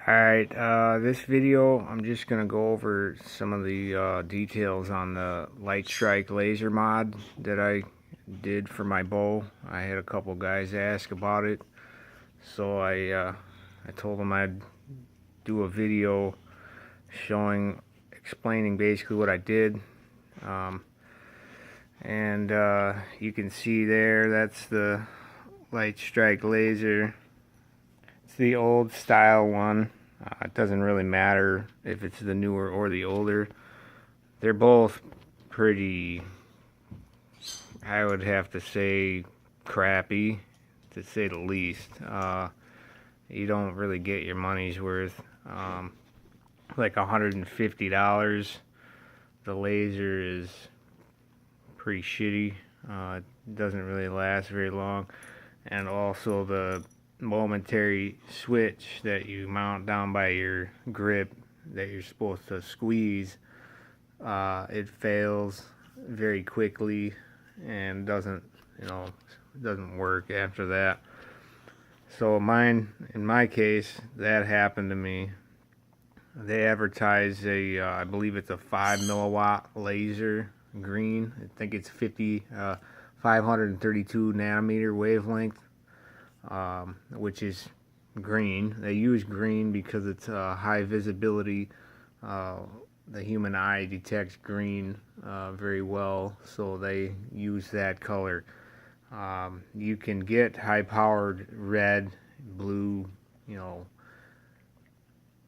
Alright, this video I'm just going to go over some of the details on the Light Stryke Laser mod that I did for my bow. I had a couple guys ask about it, so I told them I'd do a video explaining basically what I did. You can see there, that's the Light Stryke Laser. It's the old style one. It doesn't really matter if it's the newer or the older. They're both pretty, I would have to say, crappy, to say the least. You don't really get your money's worth. Like $150. The laser is pretty shitty. It doesn't really last very long. And also the momentary switch that you mount down by your grip that you're supposed to squeeze, it fails very quickly and doesn't work after that. So in my case, that happened to me. They advertise I believe it's a 5 milliwatt laser green. I think it's 532 nanometer wavelength, which is green. They use green because it's high visibility. The human eye detects green very well, so they use that color. You can get high-powered red, blue,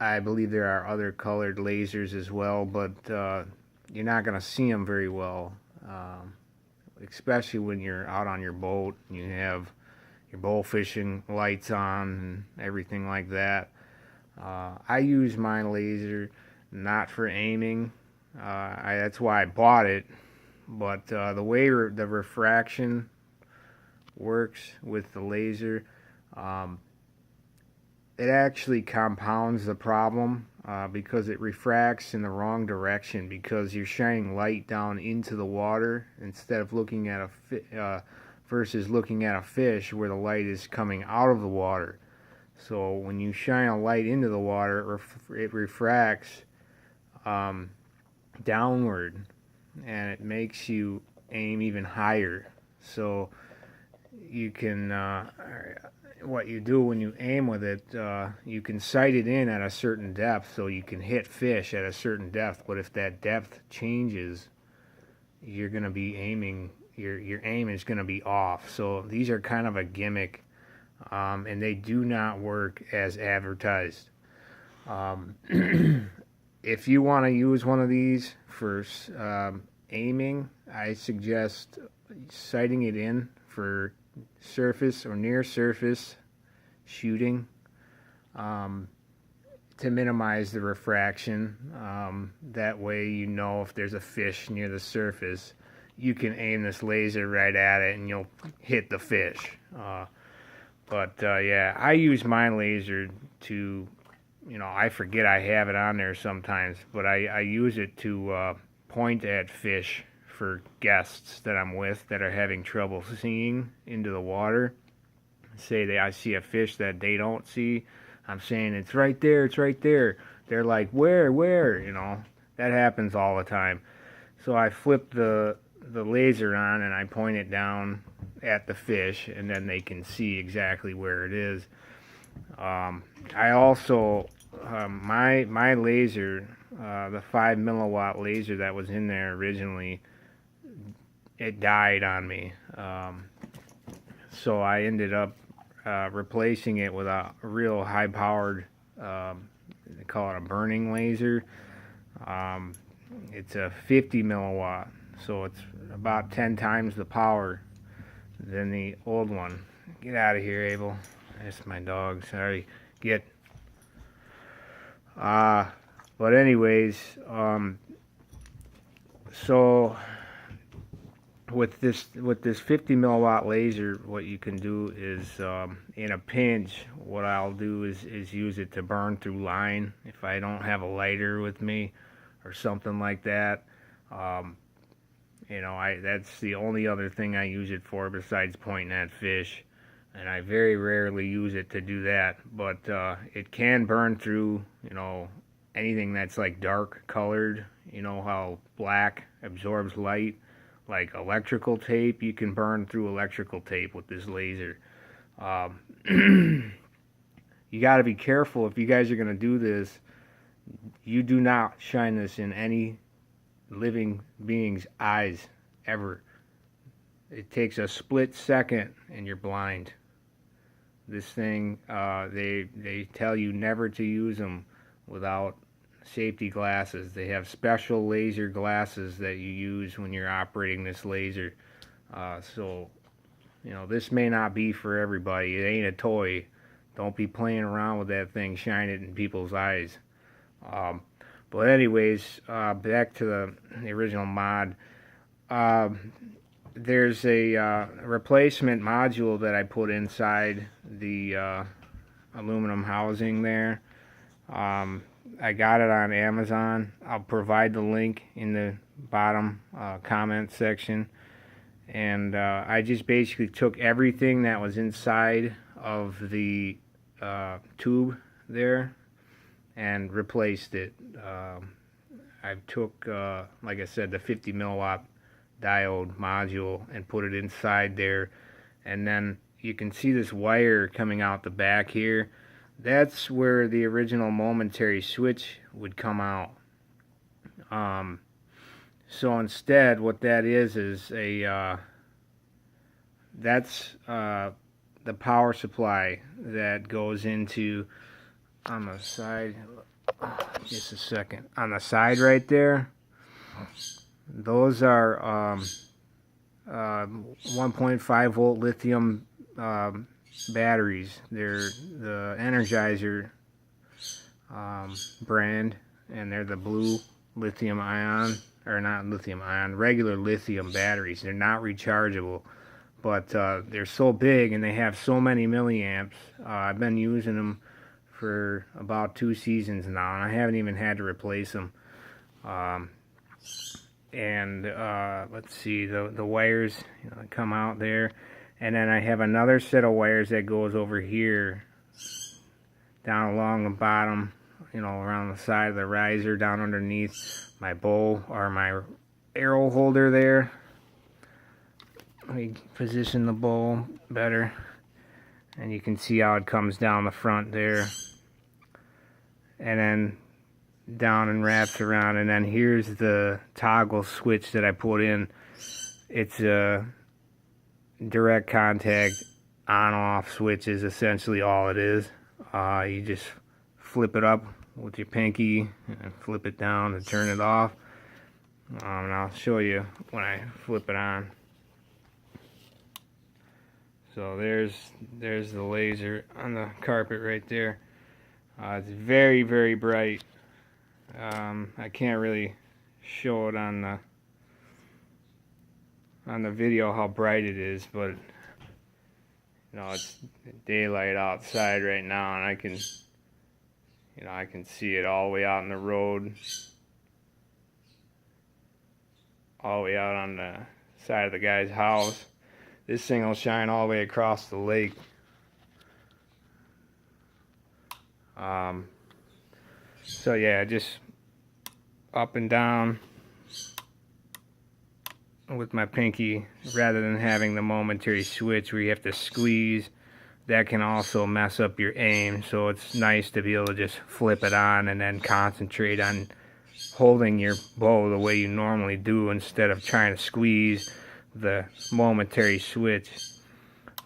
I believe there are other colored lasers as well, but you're not going to see them very well, especially when you're out on your boat and you have your bow fishing lights on and everything like that. I use my laser not for aiming. That's why I bought it. But the way the refraction works with the laser, it actually compounds the problem because it refracts in the wrong direction, because you're shining light down into the water instead of looking at versus looking at a fish where the light is coming out of the water. So when you shine a light into the water, it refracts downward, and it makes you aim even higher. So you can, what you do when you aim with it, you can sight it in at a certain depth so you can hit fish at a certain depth. But if that depth changes, you're going to be aiming, your aim is going to be off. So these are kind of a gimmick, and they do not work as advertised. If you want to use one of these for aiming, I suggest sighting it in for surface or near surface shooting, to minimize the refraction. That way, if there's a fish near the surface, you can aim this laser right at it and you'll hit the fish. Yeah, I use my laser to, I forget I have it on there sometimes, but I use it to point at fish for guests that I'm with that are having trouble seeing into the water. Say I see a fish that they don't see, I'm saying, it's right there, it's right there. They're like, where? That happens all the time. So I flip the laser on and I point it down at the fish, and then they can see exactly where it is. I also, my laser, the 5 milliwatt laser that was in there originally, it died on me. So I ended up replacing it with a real high-powered, they call it a burning laser. It's a 50 milliwatt, so it's about 10 times the power than the old one. Get out of here, Abel. That's my dog. Sorry. But anyways, so with this 50 milliwatt laser, what you can do is, in a pinch, what I'll do is use it to burn through line if I don't have a lighter with me or something like that. That's the only other thing I use it for besides pointing at fish. and I very rarely use it to do that, but it can burn through, anything that's like dark colored. You know how black absorbs light, like electrical tape. You can burn through electrical tape with this laser. You got to be careful if you guys are going to do this. You do not shine this in any living being's eyes ever. It takes a split second and you're blind. This thing, they tell you never to use them without safety glasses. They have special laser glasses that you use when you're operating this laser. So, this may not be for everybody. It ain't a toy. Don't be playing around with that thing. Shine it in people's eyes. But anyways, back to the original mod. There's a replacement module that I put inside the aluminum housing there. I got it on Amazon. I'll provide the link in the bottom comment section. And I just basically took everything that was inside of the tube there and replaced it. I took, like I said, the 50 milliwatt diode module and put it inside there, and then you can see this wire coming out the back here. That's where the original momentary switch would come out. So instead, what that is a that's the power supply that goes into on the side. Just a second. On the side right there, those are 1.5 volt lithium batteries. They're the Energizer brand, and they're the blue lithium ion, or not lithium ion, regular lithium batteries. They're not rechargeable, but they're so big and they have so many milliamps. I've been using them for about 2 seasons now, and I haven't even had to replace them. Let's see, the wires come out there, and then I have another set of wires that goes over here, down along the bottom, around the side of the riser, down underneath my bow or my arrow holder there. Let me position the bow better, and you can see how it comes down the front there, and then down and wraps around. And then here's the toggle switch that I put in. It's a direct contact on-off switch is essentially all it is. You just flip it up with your pinky and flip it down to turn it off. And I'll show you when I flip it on. So there's the laser on the carpet right there. It's very, very bright. I can't really show it on the video how bright it is, but it's daylight outside right now, and I can see it all the way out in the road, all the way out on the side of the guy's house. This thing will shine all the way across the lake. So yeah, just up and down with my pinky, rather than having the momentary switch where you have to squeeze. That can also mess up your aim, so it's nice to be able to just flip it on and then concentrate on holding your bow the way you normally do, instead of trying to squeeze the momentary switch.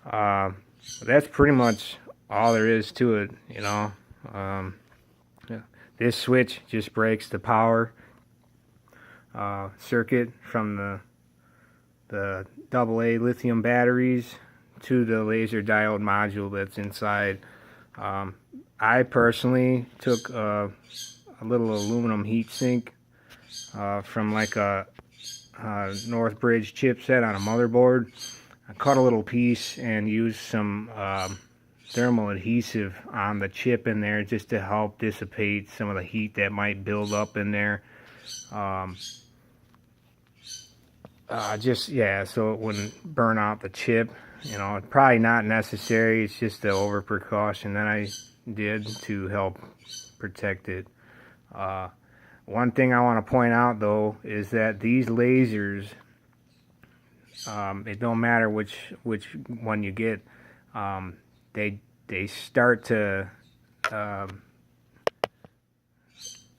That's pretty much all there is to it, This switch just breaks the power circuit from the AA lithium batteries to the laser diode module that's inside. I personally took a little aluminum heat sink from like a Northbridge chipset on a motherboard. I cut a little piece and used some thermal adhesive on the chip in there just to help dissipate some of the heat that might build up in there. So it wouldn't burn out the chip. you know, probably not necessary. It's just the over precaution that I did to help protect it. One thing I want to point out though is that these lasers, it don't matter which one you get, they start to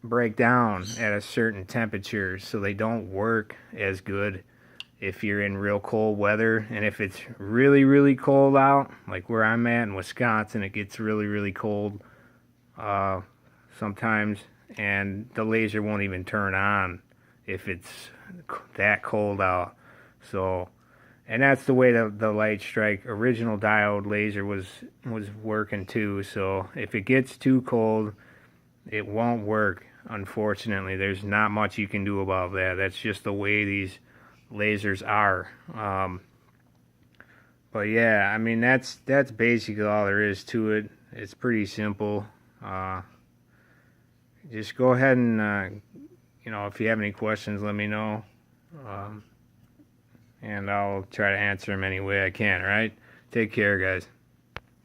break down at a certain temperature, so they don't work as good if you're in real cold weather. And if it's really cold out, like where I'm at in Wisconsin, it gets really cold sometimes, and the laser won't even turn on if it's that cold out. So, and that's the way the Light Stryke original diode laser was working too. So if it gets too cold, it won't work. Unfortunately, there's not much you can do about that. That's just the way these lasers are. But yeah, I mean, that's basically all there is to it. It's pretty simple. Just go ahead and you know, if you have any questions, let me know, and I'll try to answer them any way I can. All right, take care, guys.